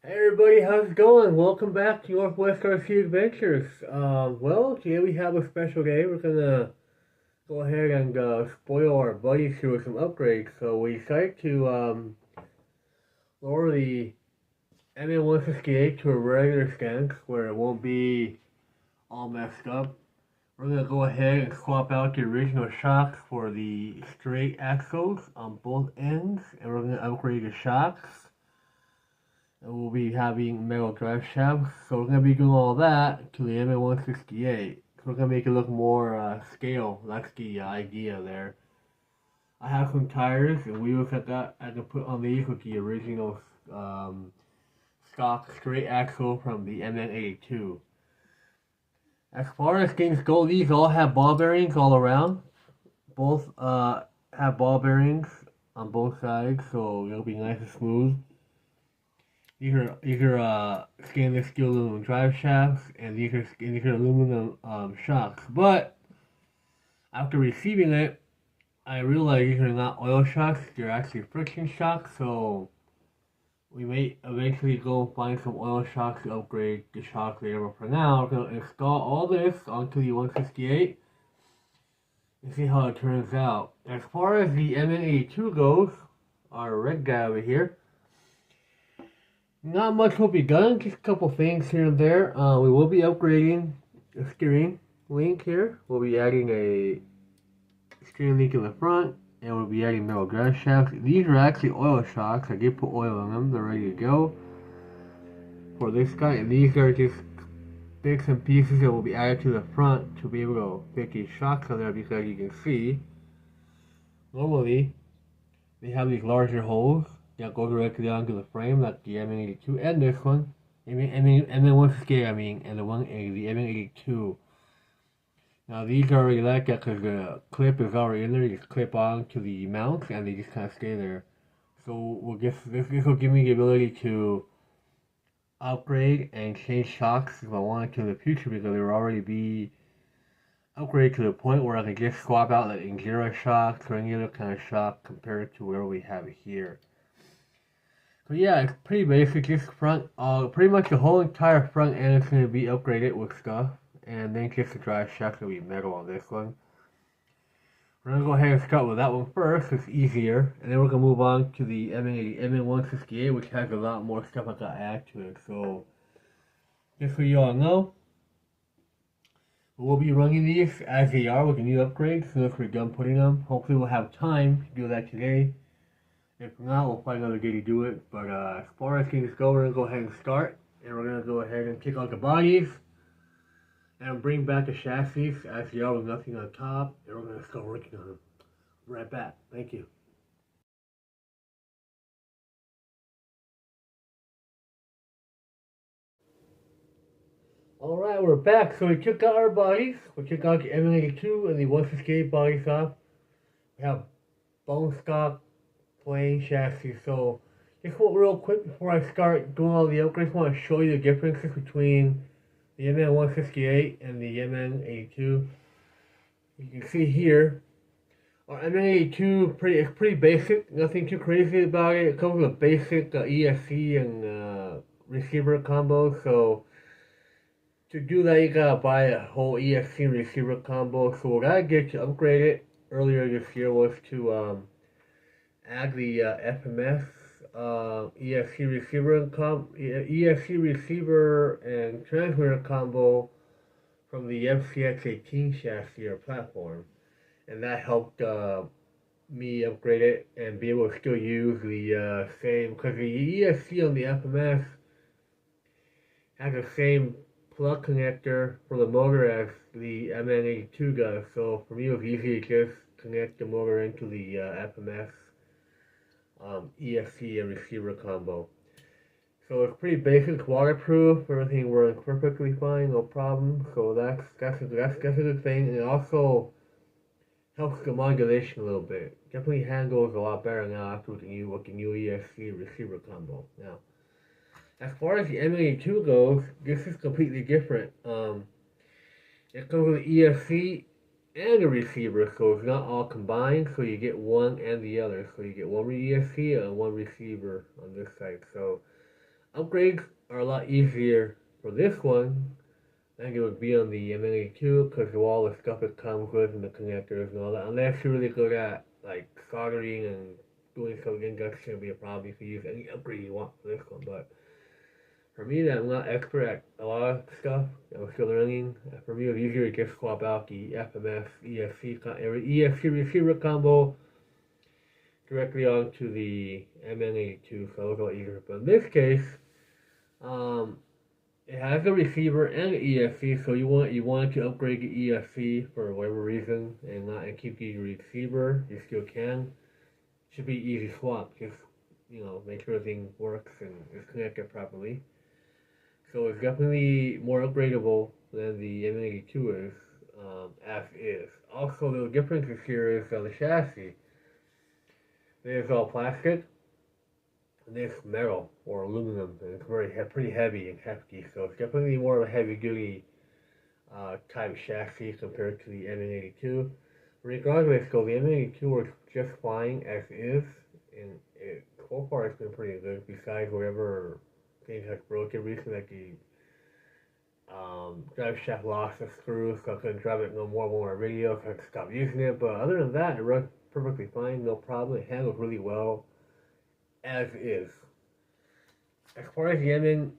Hey everybody, how's it going? Welcome back to Northwest RC Adventures. Well, today we have a special day. We're gonna go ahead and spoil our buddies here with some upgrades. So we decided to lower the MN168 to a regular stance where it won't be all messed up. We're gonna go ahead and swap out the original shocks for the straight axles on both ends, and we're gonna upgrade the shocks. We'll be having metal drive shafts, so we're going to be doing all that to the MN168. So we're going to make it look more scale. That's the idea there. I have some tires and wheels that I can put on these with the original stock straight axle from the MN82. As far as things go, these all have ball bearings all around. Both have ball bearings on both sides, so it'll be nice and smooth. These are stainless steel aluminum drive shafts, and these are aluminum shocks. But after receiving it, I realized these are not oil shocks; they're actually friction shocks. So we may eventually go find some oil shocks to upgrade the shocks later. But for now, we're gonna install all this onto the 168 and see how it turns out. As far as the MN82 goes, our red guy over here. Not much will be done, just a couple things here and there. We will be upgrading the steering link here. We'll be adding a steering link in the front, and we'll be adding metal drive shafts. These are actually oil shocks. I did put oil in them. They're ready to go for this guy. And these are just bits and pieces that will be added to the front to be able to fit these shocks on there, because you can see, normally, they have these larger holes that go directly onto the frame, like the MN82 and this one. MN168, and the MN82. Now these are already like that because the clip is already in there. You just clip on to the mount and they just kind of stay there. So this will give me the ability to upgrade and change shocks if I wanted to in the future, because they will already be upgraded to the point where I can just swap out the Enduro shocks or any other kind of shock compared to where we have it here. So yeah, it's pretty basic. This front, pretty much the whole entire front end is going to be upgraded with stuff, and then just the drive shaft will be metal on this one. We're going to go ahead and start with that one first, it's easier, and then we're going to move on to the MN168, which has a lot more stuff I got to add to it. So, just so you all know, we'll be running these as they are with the new upgrades, so if we're done putting them, hopefully we'll have time to do that today. If not, we'll find another day to do it. But as far as things go, we're going to go ahead and start. And we're going to go ahead and kick out the bodies. And bring back the chassis as they are with nothing on top. And we're going to start working on them. Right back. Thank you. Alright, we're back. So we took out our bodies. We took out the MN82 and the 168 bodies off. We have bone stock, plain chassis. So just real quick before I start doing all the upgrades, I want to show you the differences between the MN168 and the MN82. You can see here, our MN82 is pretty basic, nothing too crazy about it. It comes with a basic ESC and receiver combo. So to do that, you gotta buy a whole ESC receiver combo. So what I did to upgrade it earlier this year was to add the FMS ESC receiver and transmitter combo from the FCX18 chassis or platform, and that helped me upgrade it and be able to still use the same, because the ESC on the FMS has the same plug connector for the motor as the MN82 does. So for me, it was easy to just connect the motor into the FMS ESC and receiver combo. So it's pretty basic, waterproof, everything works perfectly fine, no problem. So that's a good thing, and it also helps the modulation a little bit. Definitely handles a lot better now after with the new ESC receiver combo. Now, as far as the MN82 goes, this is completely different. It comes with the ESC and a receiver, so it's not all combined, so you get one and the other. So you get one ESC and one receiver on this side. So Upgrades are a lot easier for this one than it would be on the MN168 because of all the stuff it comes with and the connectors and all that. Unless you're really good at like soldering and doing something, that's going to be a problem if you use any upgrade you want for this one. But for me, that I'm not expert at a lot of stuff. I'm still learning. For me, it's easier to just swap out the FMS ESC receiver combo directly onto the MN168, so it's a lot easier. But in this case, it has a receiver and an ESC, so you want to upgrade the ESC for whatever reason and keep the receiver. You still can. Should be easy swap. Just make sure everything works and is connected properly. So it's definitely more upgradable than the MN168 is, as is. Also, the differences here is the chassis. There's all plastic, and there's metal or aluminum, and it's pretty heavy and hefty. So it's definitely more of a heavy-duty type chassis compared to the MN168. Regardless, though, the MN168 works just fine as is, and so far it's been pretty good. Besides whatever things have broken recently, like the drive shaft lost a screw, so I couldn't drive it no more video, so I had to stop using it. But other than that, it runs perfectly fine, no problem. It handles really well as is. As far as the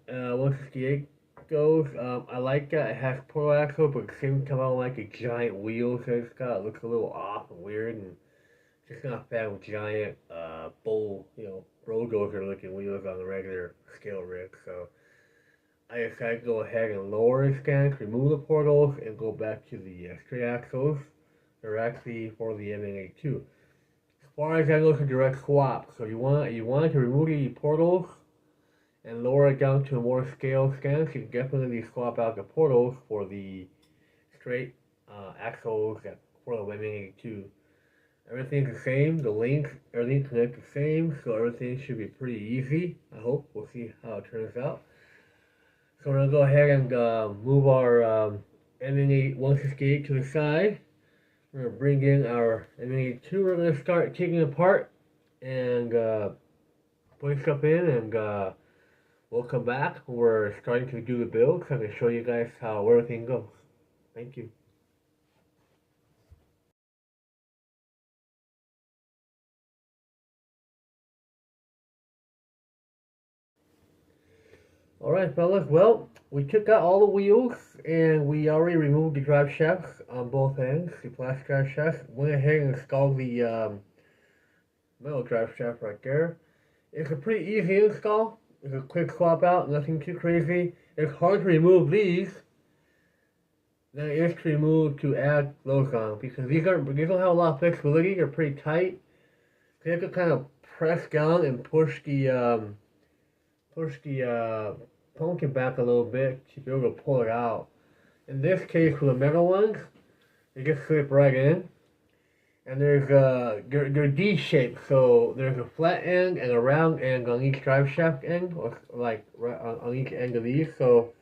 MN168 goes, I like that it has portal axle, but it seems to come out like a giant wheels that it's got. It looks a little off and weird, and just not a fan with giant bulldozer looking wheels on the regular scale rig. So I decided to go ahead and lower the stance, remove the portals, and go back to the straight axles. They're actually for the MN168. As far as that goes, a direct swap. So you want to remove the portals and lower it down to a more scale stance. You can definitely swap out the portals for the straight axles for the MN168. Everything's the same. The links, everything connects the same, so everything should be pretty easy. I hope. We'll see how it turns out. So we're gonna go ahead and move our MN168 to the side. We're gonna bring in our MN168. We're gonna start taking it apart and putting stuff in, and we'll come back when we're starting to do the build, so I can show you guys how everything goes. Thank you. Alright fellas, well, we took out all the wheels and we already removed the drive shafts on both ends, the plastic drive shafts. Went ahead and installed the metal drive shaft right there. It's a pretty easy install. It's a quick swap out, nothing too crazy. It's hard to remove these than it is to add those on, because these don't have a lot of flexibility. They're pretty tight. So you have to kind of press down and push the pumpkin back a little bit to be able to pull it out. In this case, for the metal ones, they just slip right in. And they're D-shaped, so there's a flat end and a round end on each drive shaft end, or like right on each end of these. So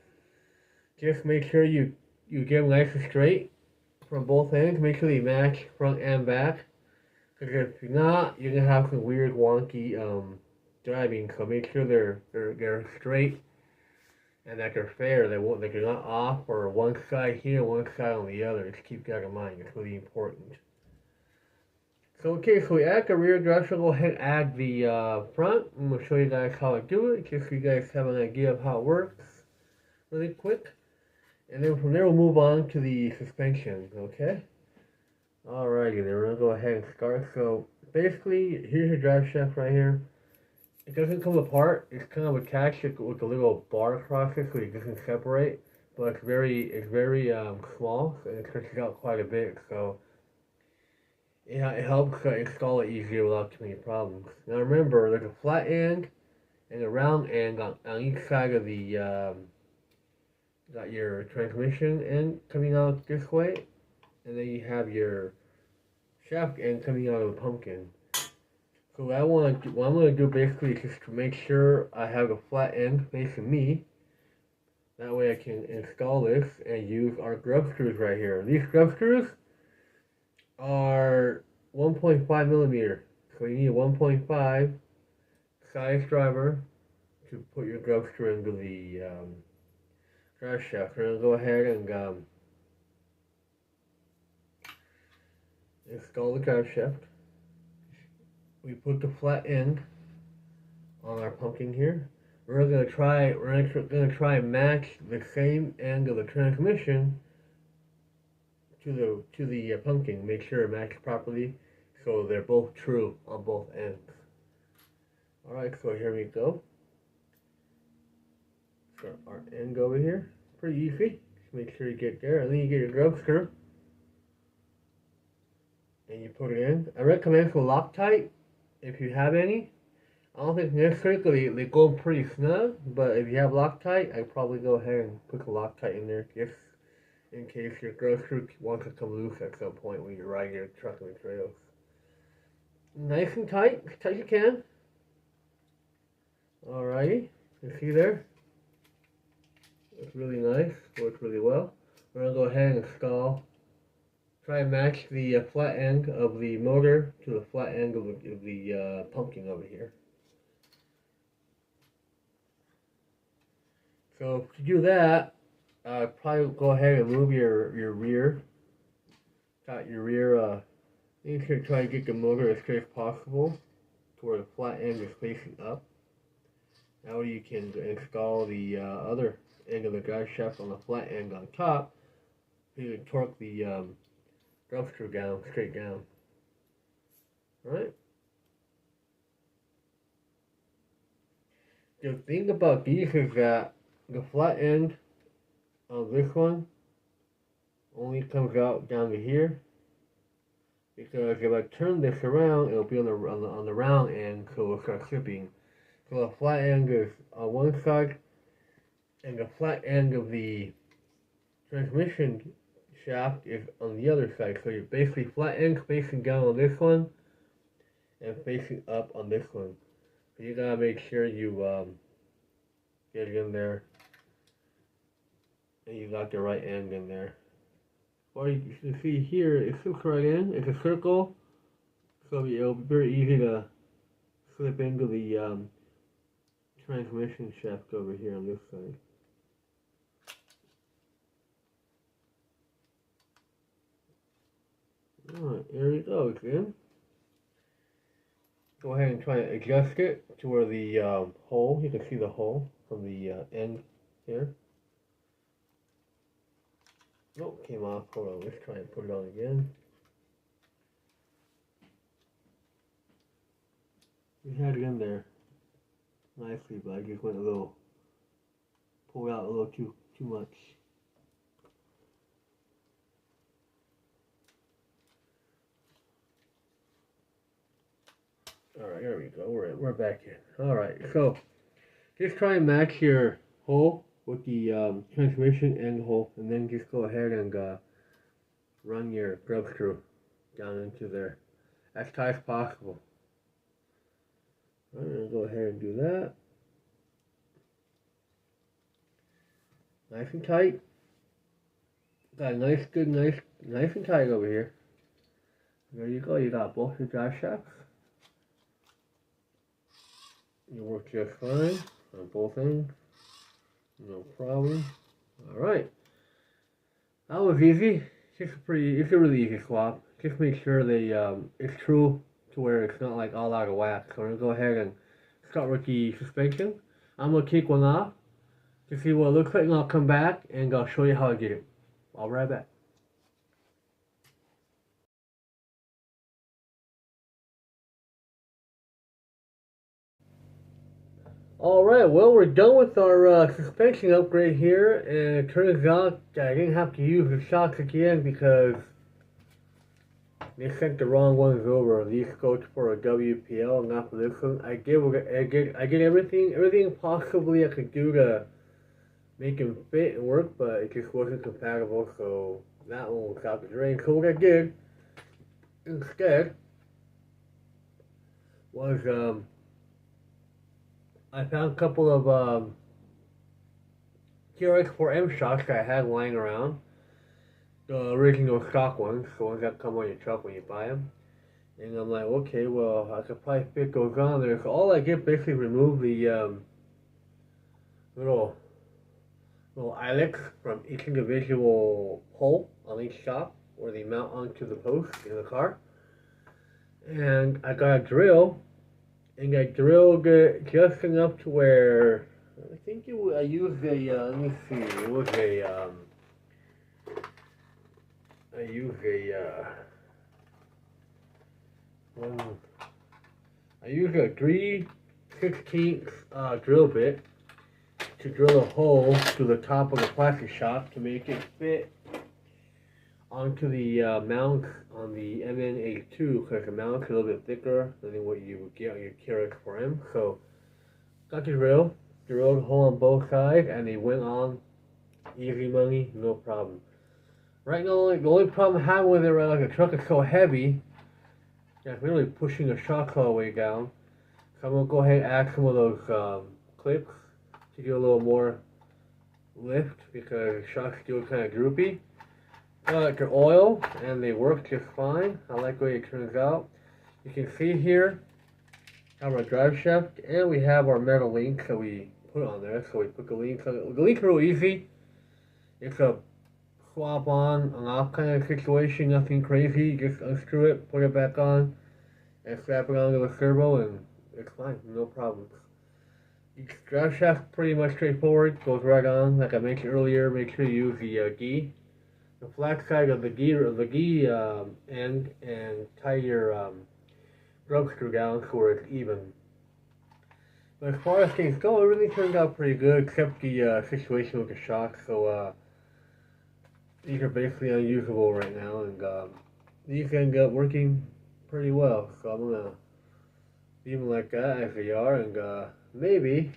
just make sure you get them nice and straight from both ends. Make sure they match front and back, because if you're not, you're gonna have some weird wonky driving. So make sure they're straight and that they're fair. They're not off or one side here, one side on the other. Just keep that in mind. It's really important. So okay, so we add the rear drive. So go ahead and add the front. I'm gonna show you guys how I do it, just so you guys have an idea of how it works, really quick. And then from there we'll move on to the suspension. Okay. Alrighty, then we're gonna go ahead and start. So basically, here's your drive shaft right here. It doesn't come apart. It's kind of attached with a little bar across it, so it doesn't separate. But it's very small, and it stretches out quite a bit. So yeah, it helps install it easier without too many problems. Now remember, there's a flat end and a round end on each side of the got your transmission end coming out this way, and then you have your shaft end coming out of the pumpkin. So what I'm going to do basically is just to make sure I have a flat end facing me. That way I can install this and use our grub screws right here. These grub screws are 1.5 millimeter. So you need a 1.5 size driver to put your grub screw into the drive shaft. We're going to go ahead and install the drive shaft. We put the flat end on our pumpkin here. We're going to try and match the same end of the transmission to the pumpkin. Make sure it matches properly so they're both true on both ends. Alright, so here we go. So our end over here, pretty easy. Just make sure you get there, and then you get your grub screw and you put it in. I recommend for Loctite if you have any. I don't think necessarily they go pretty snug, but if you have Loctite, I'd probably go ahead and put the Loctite in there just in case your grub screw wants to come loose at some point when you're riding your truck on the trails. Nice and tight, as tight as you can. Alrighty, you see there? It's really nice, works really well. We're going to go ahead and install, try and match the flat end of the motor to the flat end of the pumpkin over here. So to do that, probably go ahead and move your rear. Got your rear, you should try to get the motor as straight as possible to where the flat end is facing up. Now you can install the other end of the drive shaft on the flat end on top, so you can torque the grub screw down, straight down. Alright? The thing about these is that the flat end of this one only comes out down to here, because if I turn this around, it'll be on the round end, so it'll start slipping. So the flat end is on one side, and the flat end of the transmission shaft is on the other side. So you're basically flat end facing down on this one, and facing up on this one. So you gotta make sure you get it in there, and you got the right end in there. Or you can see here, it slips right in. It's a circle, so it'll be very easy to slip into the transmission shaft over here on this side. Alright, there we go, it's in. Go ahead and try to adjust it to where the hole, you can see the hole from the end here. Nope, came off. Hold on, let's try and put it on again. We had it in there nicely, but I just went pulled out a little too much. Alright, there we go. We're back in. Alright, so just try and match your hole with the transmission end hole, and then just go ahead and run your grub screw down into there as tight as possible. I'm going to go ahead and do that. Nice and tight. Got a nice and tight over here. There you go, you got both your drive shafts. You work just fine on both ends. No problem. Alright. That was easy. It's a really easy swap. Just make sure it's true to where it's not like all out of whack. So I'm going to go ahead and start with the suspension. I'm going to take one off to see what it looks like, and I'll come back and I'll show you how I did it. I'll be right back. Alright, well, we're done with our suspension upgrade here, and it turns out that I didn't have to use the shocks again because they sent the wrong ones over. These go for a WPL, not for this one. I did everything possibly I could do to make them fit and work, but it just wasn't compatible, so that one was out the drain. So what I did instead was I found a couple of TRX4M shocks that I had lying around. The original stock ones, the ones that come on your truck when you buy them. And I'm like, okay, well, I could probably fit those on there. So all I did basically remove the little eyelets from each individual hole on each shop where they mount onto the post in the car. And I got a drill, and I drilled it just enough to where I think I used a let me see, it was a I used a I used a 3/16 drill bit to drill a hole to the top of the plastic shop to make it fit onto the mount on the MN168 because the mount's a little bit thicker than what you would get on your KRX4M. So got the drill, drilled a hole on both sides, and they went on easy money, no problem. Right now, the only problem I have with it, right, like the truck is so heavy, it's literally pushing the shock all the way down. So I'm gonna go ahead and add some of those clips to get a little more lift because the shock's still kind of droopy. They're oil and they work just fine. I like the way it turns out. You can see here have our drive shaft, and we have our metal link that we put on there. So we put the link on it. The link's real easy. It's a swap on and off kind of situation, nothing crazy. Just unscrew it, put it back on, and strap it onto the servo, and it's fine, no problems. Each drive shaft pretty much straightforward, goes right on. Like I mentioned earlier, make sure you use the gi, the flat side of the gi end, and tie your drug screw down so it's even. But as far as things go, it really turned out pretty good, except the situation with the shock. So these are basically unusable right now, and these end up working pretty well. So I'm gonna leave them like that as they are, and maybe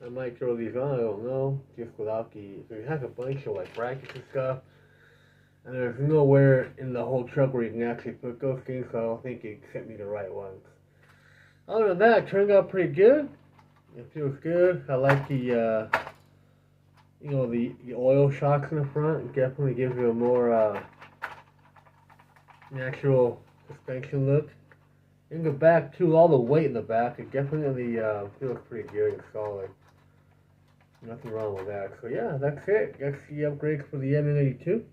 I might throw these on. I don't know, just without the. It has a bunch of like brackets and stuff, and there's nowhere in the whole truck where you can actually put those things. So I don't think it sent me the right ones. Other than that, it turned out pretty good. It feels good. I like the the oil shocks in the front. It definitely gives you a more natural suspension look. In the back too, all the weight in the back, it definitely feels pretty good and solid. Nothing wrong with that. So yeah, that's it. That's the upgrades for the MN182.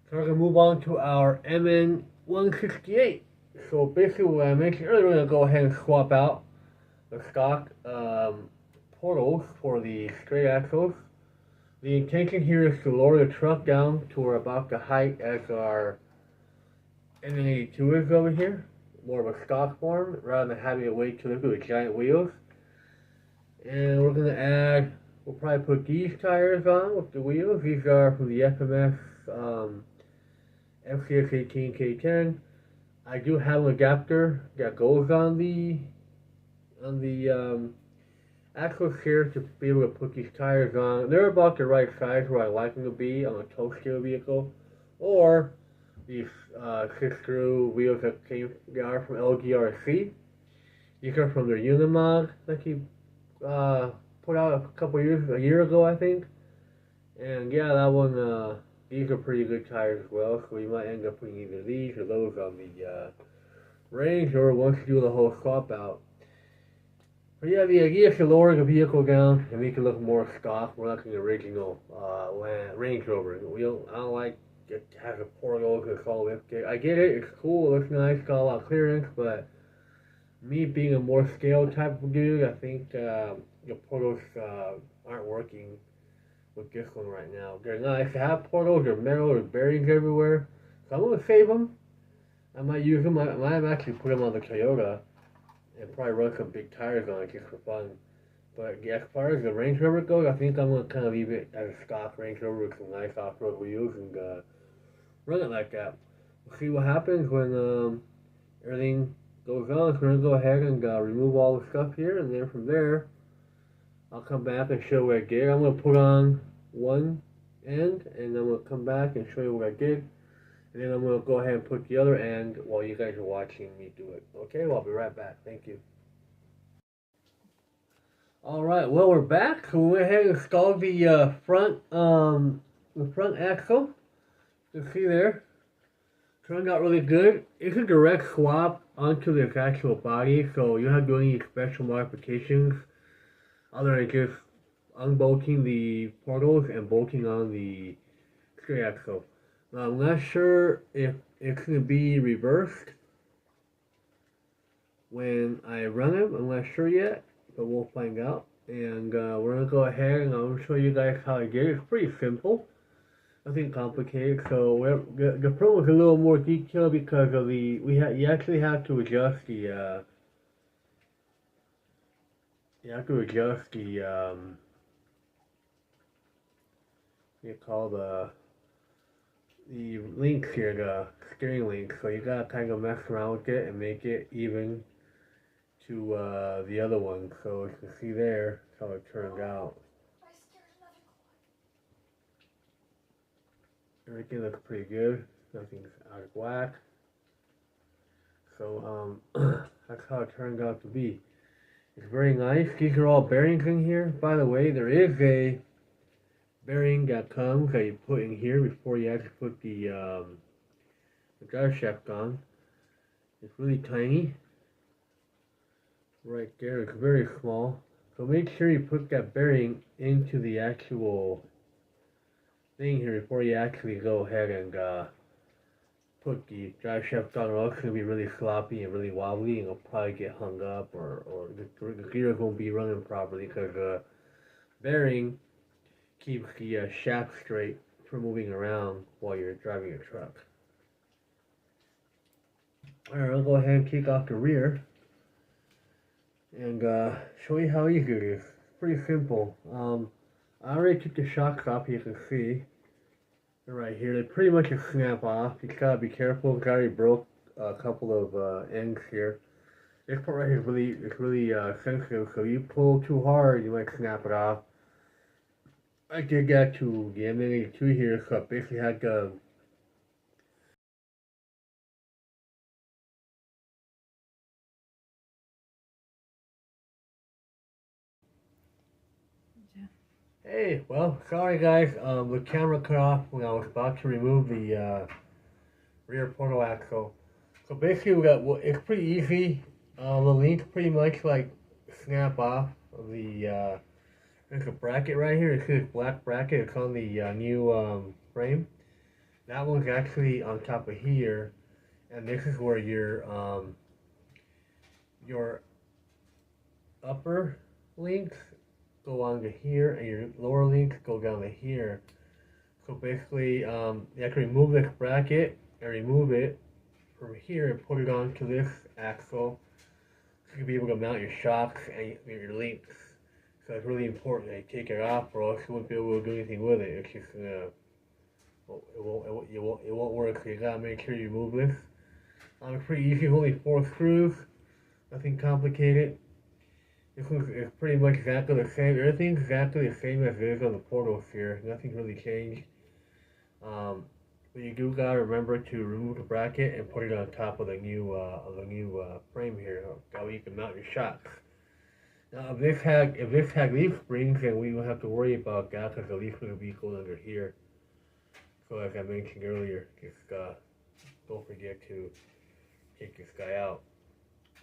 So we're gonna move on to our MN168. So basically, what I mentioned earlier, we're gonna go ahead and swap out the stock portals for the straight axles. The intention here is to lower the truck down to about the height as our MN182 is over here. More of a stock form rather than having it way too lift with giant wheels. And we're going to add, we'll probably put these tires on with the wheels. These are from the FMS FCS18 K10. I do have an adapter that goes on the Axels here to be able to put these tires on. They're about the right size where I like them to be on a tow scale vehicle, or these 6-screw wheels that are from LGRC. These are from their Unimog that he put out a year ago, I think. And yeah, that one, these are pretty good tires as well, so we might end up putting either these or those on the Range Rover once you do the whole swap out. But yeah, the idea is to lower the vehicle down and make it look more stock, more like an original Range Rover. I don't like it has a portal because it's all lifted. I get it, it's cool, it looks nice, got a lot of clearance, but me being a more scaled type of dude, I think the portals aren't working with this one right now. They're nice to have portals, they're metal, there's bearings everywhere. So I'm going to save them. I might use them, I might actually put them on the Toyota and probably run some big tires on it just for fun. But yeah, as far as the Range Rover goes, I think I'm going to kind of leave it as a stock Range Rover with some nice off-road wheels and run it like that. We'll see what happens when everything goes on. So we're going to go ahead and remove all the stuff here, and then from there, I'll come back and show what I did. I'm going to put on one end, and then we'll come back and show you what I did. And then I'm going to go ahead and put the other end while you guys are watching me do it. Okay, well, I'll be right back. Thank you. Alright, well, we're back. So we went ahead and installed the front axle. You can see there. Turned out really good. It's a direct swap onto the actual body, so you don't have to do any special modifications other than just unbolting the portals and bolting on the straight axle. Now, I'm not sure if it's going to be reversed when I run it. I'm not sure yet, but we'll find out. And we're going to go ahead and I'll show you guys how to get it. It's pretty simple. Nothing complicated. So the front was a little more detailed because of the you actually have to adjust the you call the links here, the steering link. So you gotta kind of mess around with it and make it even to the other one. So as you can see there, that's how it turned out. Everything looks pretty good. Nothing's out of whack. So that's how it turned out to be. It's very nice. These are all bearings in here. By the way, there is a bearing that comes that you put in here before you actually put the drive shaft on. It's really tiny. Right there, it's very small. So make sure you put that bearing into the actual thing here before you actually go ahead and put the drive shaft on, or else it's going to be really sloppy and really wobbly, and it'll probably get hung up, or the gears won't be running properly because the bearing keeps the shaft straight from moving around while you're driving your truck. Alright, I'll go ahead and kick off the rear and show you how easy it is. It's pretty simple. I already took the shocks off, you can see. They're right here. They pretty much just snap off. You just gotta be careful. I already broke a couple of ends here. This part right here is really sensitive, so you pull too hard, you might snap it off. I did that to the MN168 here, so I basically had to Hey, well, sorry guys, the camera cut off when I was about to remove the rear portal axle. So basically it's pretty easy. The links pretty much like snap off of the, there's a bracket right here. It's this black bracket, it's on the new frame. That one's actually on top of here, and this is where your upper links go on to here, and your lower links go down to here. So basically, you have to remove this bracket and remove it from here and put it onto this axle, so you'll be able to mount your shocks and your links. So it's really important that you take it off, or else you won't be able to do anything with it. It's just it won't work. So you gotta make sure you remove this. It's pretty easy. Only 4 screws. Nothing complicated. This one is pretty much exactly the same. Everything's exactly the same as it is on the portals here. Nothing really changed. But you do gotta remember to remove the bracket and put it on top of the new frame here. That way you can mount your shocks. Now, if this had leaf springs, then we don't have to worry about that because the leaf spring will be going under here. So, as I mentioned earlier, just don't forget to take this guy out.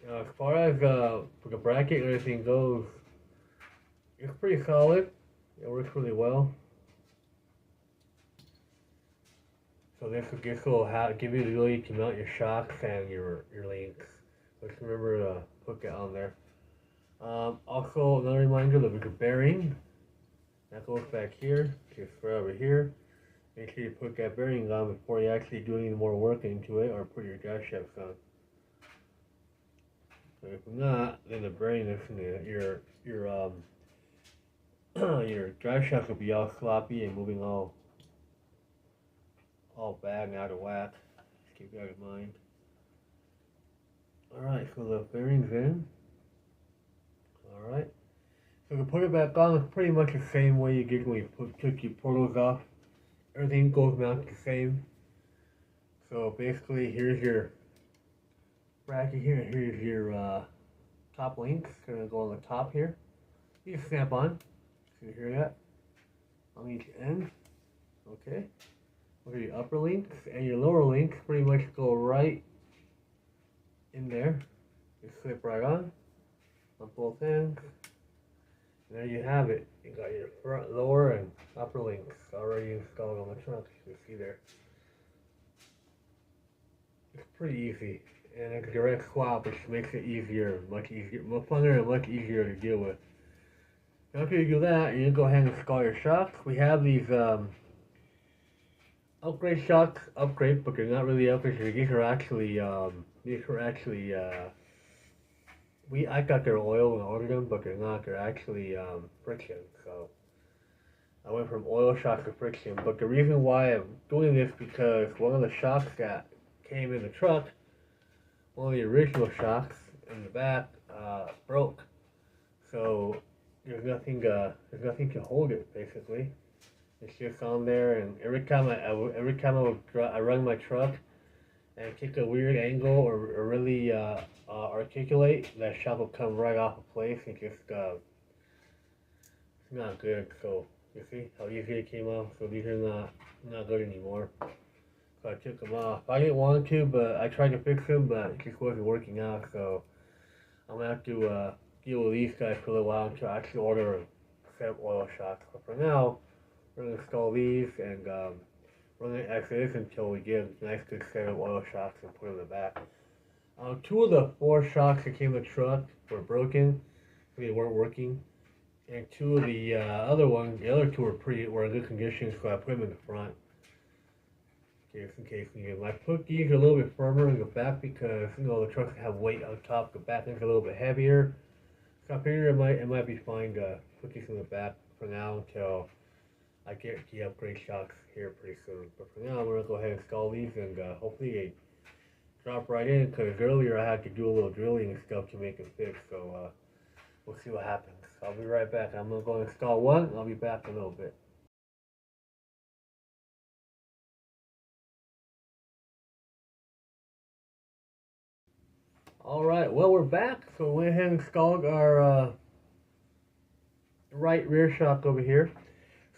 Now, as far as the bracket and everything goes, it's pretty solid. It works really well. So this will give you the ability to mount your shocks and your links. Just remember to put that on there. Also, another reminder that there's a bearing that goes back here, just right over here. Make sure you put that bearing on before you actually do any more work into it or put your drive shafts on. So if not, then the bearing is your drive shaft will be all sloppy and moving all bad and out of whack. Just keep that in mind. Alright, so the bearing's in. Alright. So to put it back on, it's pretty much the same way you did when you took your portals off. Everything goes mounted the same. So basically, here's your bracket here, and here's your top links. It's going to go on the top here. You can snap on. So you hear that? On each end. Okay. Look at your upper links, and your lower links pretty much go right in there. You slip right on both ends. There you have it. You got your front, lower, and upper links already installed on the trunk. You can see there. It's pretty easy, and it's direct swap, which makes it easier, much easier, much funner, and much easier to deal with. After you do that, you go ahead and install your shocks. We have these upgrade shocks, but they're not really upgrades. These are actually I got their oil and ordered them, but they're not. They're actually friction. So I went from oil shocks to friction. But the reason why I'm doing this because one of the shocks that came in the truck, one of the original shocks in the back, broke. So there's nothing to hold it basically. It's just on there, and every time I run my truck and take a weird angle or really articulate, that shock will come right off of place and just it's not good. So you see how easy it came off. So these are not good anymore. So I took them off. I didn't want to, but I tried to fix them, but it just wasn't working out. So I'm gonna have to deal with these guys for a little while until I actually order a set of oil shocks. But for now, we're gonna install these and run it as is until we get a nice good set of oil shocks and put them in the back. Two of the four shocks that came in the truck were broken, they weren't working, and two of the the other two were in good condition, so I put them in the front. In case we need them. I put these a little bit firmer in the back because the trucks have weight on top. The back is a little bit heavier. So I figured it might be fine to put these in the back for now until I get the upgrade shocks here pretty soon. But for now, I'm gonna go ahead and install these and hopefully they drop right in. Because earlier I had to do a little drilling and stuff to make them fit. So we'll see what happens. I'll be right back. I'm gonna go install one. And I'll be back in a little bit. Alright, well we're back. So we went ahead and installed our right rear shock over here.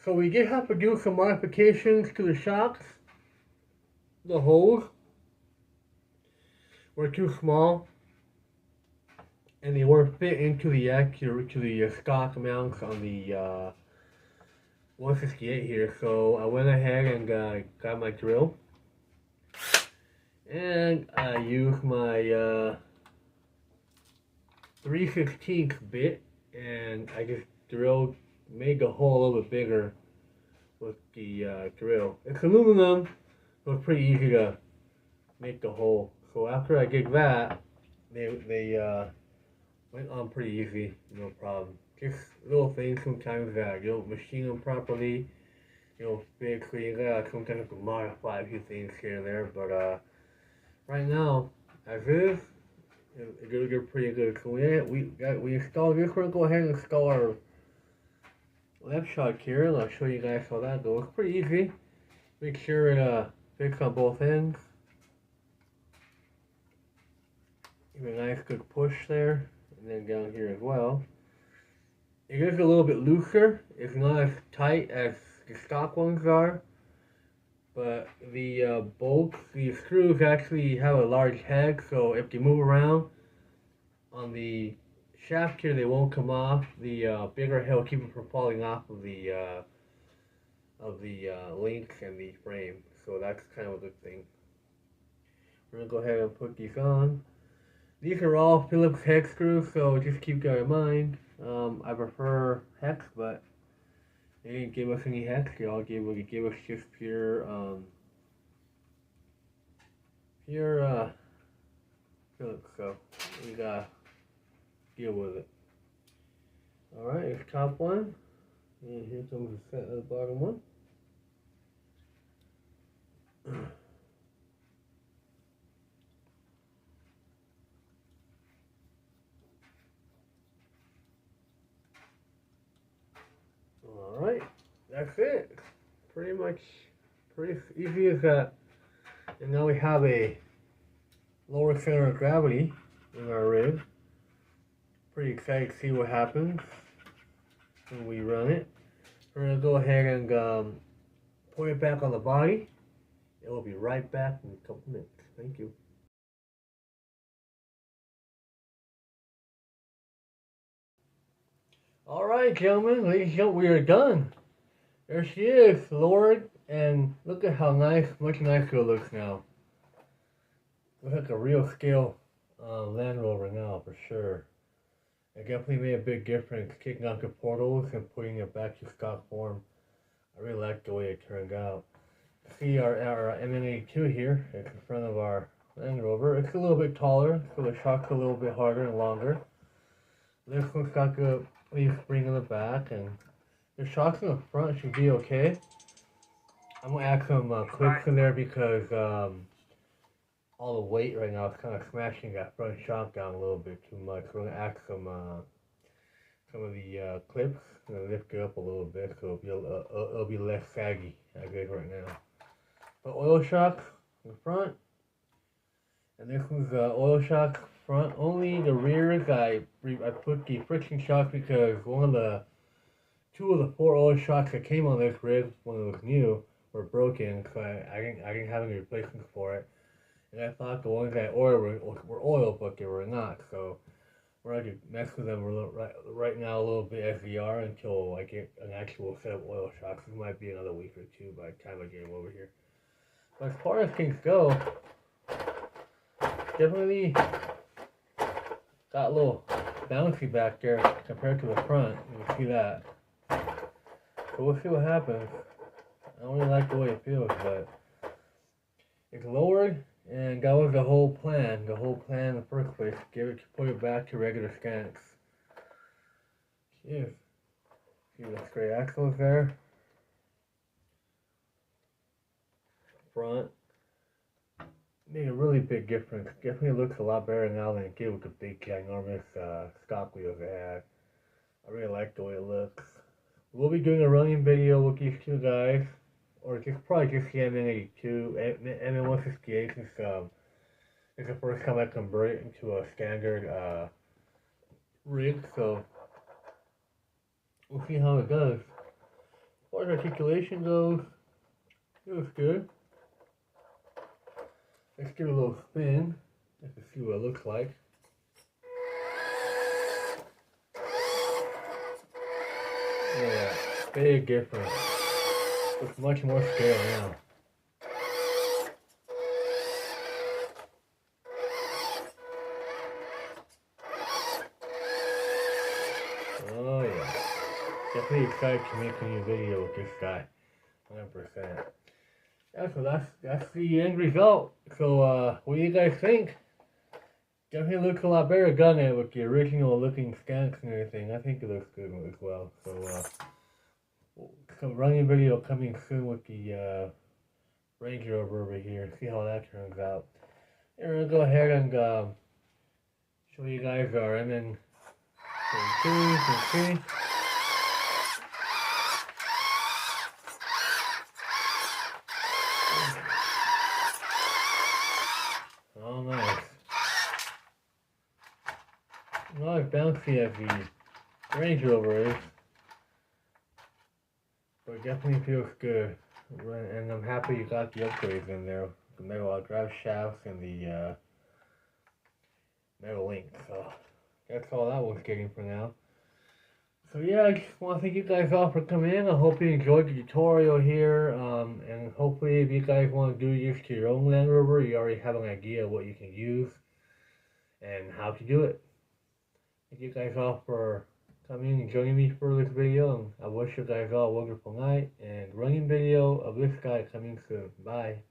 So we did have to do some modifications to the shocks. The holes were too small, and they weren't fit into the stock mounts on the 168 here. So I went ahead and got my drill, and I used my 3/16 bit, and I just made the hole a little bit bigger with the drill. It's aluminum, so it's pretty easy to make the hole. So after I did that, they went on pretty easy, no problem. Just little things sometimes that you don't machine them properly, basically you gotta sometimes have to modify a few things here and there, but right now, as is, they're pretty good. So we installed this. We're gonna go ahead and install our left shock here, and I'll show you guys how that goes. Pretty easy. Make sure it fits on both ends. Give it a nice good push there, and then down here as well. It is a little bit looser. It's not as tight as the stock ones are, but the bolts, the screws actually have a large head, so if they move around on the shaft here, they won't come off. The bigger head will keep them from falling off of the links and the frame, so that's kind of a good thing. We're gonna go ahead and put these on. These are all Phillips hex screws, so just keep that in mind. I prefer hex, but they didn't give us any hex. They gave us just pure Phillips, so we gotta deal with it. Alright, it's top one, and here comes the bottom one. Alright, that's it. Pretty easy as that. And now we have a lower center of gravity in our rig. Pretty excited to see what happens when we run it. We're going to go ahead and put it back on the body. It will be right back in a couple minutes. Thank you. Alright, gentlemen, ladies and gentlemen, we are done. There she is, lowered, and look at how nice, much nicer it looks now. Looks like a real scale Land Rover now, for sure. It definitely made a big difference taking out the portals and putting it back to stock form. I really like the way it turned out. See our MN168 here. It's in front of our Land Rover. It's a little bit taller, so the shock's a little bit harder and longer. This one's got the leaf spring in the back, and the shocks in the front should be okay. I'm gonna add some clips in there because all the weight right now is kind of smashing that front shock down a little bit too much. So I'm gonna add some of the clips. I'm gonna lift it up a little bit so it'll be less saggy as it is right now. But oil shocks in the front, and this one's oil shock front only. The rears I put the friction shocks because two of the 4 oil shocks that came on this rig when it was new were broken, so I didn't have any replacements for it. And I thought the ones that I ordered were oil, but they were not. So we're going to mess with them right now a little bit as they are until I get an actual set of oil shocks. It might be another week or two by the time I get them over here. But as far as things go, definitely got a little bouncy back there compared to the front. You can see that. So we'll see what happens. I don't really like the way it feels, but it's lowered, and that was the whole plan. The whole plan in the first place, put it back to regular stance. Jeez. See the straight axles there. Front. Made a really big difference. Definitely looks a lot better now than it did with the big ginormous stock wheels it had. I really like the way it looks. We'll be doing a running video with these two guys, or probably just the MN168, MN168, since it's the first time I convert it into a standard rig, so we'll see how it goes. As far as articulation goes, it looks good. Let's give it a little spin. Let's see what it looks like. Yeah, big difference. It's much more scale now. Oh yeah. Definitely excited to make a new video with this guy. 100%. Yeah, so that's the end result. So what do you guys think? Definitely looks a lot better done it with the original looking stance and everything. I think it looks good as well. So some running video coming soon with the Range Rover over here. See how that turns out. And we're gonna go ahead and show you guys our MN168. Oh, nice. Not as bouncy as the Range Rover is, but it definitely feels good. And I'm happy you got the upgrades in there, the metal drive shafts and the metal link. So that's all that was getting for now. So yeah, I just want to thank you guys all for coming in. I hope you enjoyed the tutorial here, and hopefully if you guys want to do this to your own Land Rover, you already have an idea of what you can use and how to do it. Thank you guys all for coming and joining me for this video, and I wish you guys all a wonderful night, and running video of this guy coming soon. Bye.